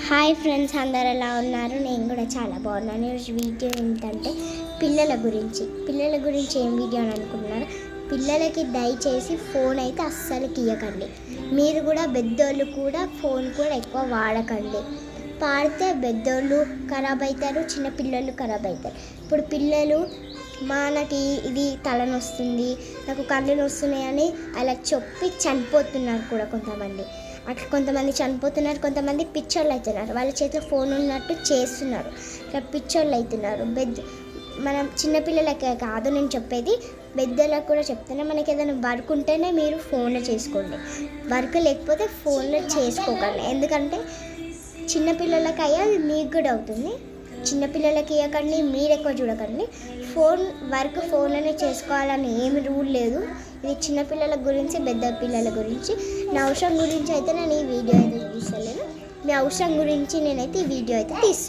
Hi friends, అందరు ఎలా ఉన్నారు? నేను కూడా చాలా బాగున్నాను. ఈరోజు వీడియో ఏంటంటే పిల్లల గురించి ఏం వీడియో అని అనుకుంటున్నారు. పిల్లలకి దయచేసి ఫోన్ అయితే అస్సలు ఇవ్వకండి. మీరు కూడా పెద్దోళ్ళు కూడా ఫోన్ కూడా ఎక్కువ వాడకండి. పాడితే పెద్దోళ్ళు ఖరాబ్ అవుతారు, చిన్నపిల్లలు ఖరాబ్ అవుతారు. ఇప్పుడు పిల్లలు నాకు ఇది తలనొస్తుంది, నాకు కళ్ళు నొస్తున్నాయి అని అలా చెప్పి చనిపోతున్నారు కూడా కొంతమంది. అట్లా కొంతమంది చనిపోతున్నారు, కొంతమంది పిచ్చోళ్ళు అవుతున్నారు. వాళ్ళ చేతిలో ఫోన్ ఉన్నట్టు చేస్తున్నారు, ఇట్లా పిచ్చోళ్ళు అవుతున్నారు. మనం చిన్నపిల్లలకే కాదు నేను చెప్పేది, పెద్దలకు కూడా చెప్తున్నా. మనకి ఏదైనా వర్క్ ఉంటేనే మీరు ఫోన్లో చేసుకోండి, వర్క్ లేకపోతే ఫోన్లో చేసుకోకండి. ఎందుకంటే చిన్నపిల్లలకి అయ్యా అది మీకు కూడా అవుతుంది. చిన్నపిల్లలకి ఇవ్వకండి, మీరు ఎక్కువ చూడకండి. వర్క్ ఫోన్లోనే చేసుకోవాలని ఏమి రూల్ లేదు. ఇది చిన్నపిల్లల గురించి, పెద్ద పిల్లల గురించి. నా అవసరం గురించి అయితే నేను ఈ వీడియో అయితే తీస్తలేను. మీ అవసరం గురించి నేనైతే ఈ వీడియో అయితే తీస్తున్నాను.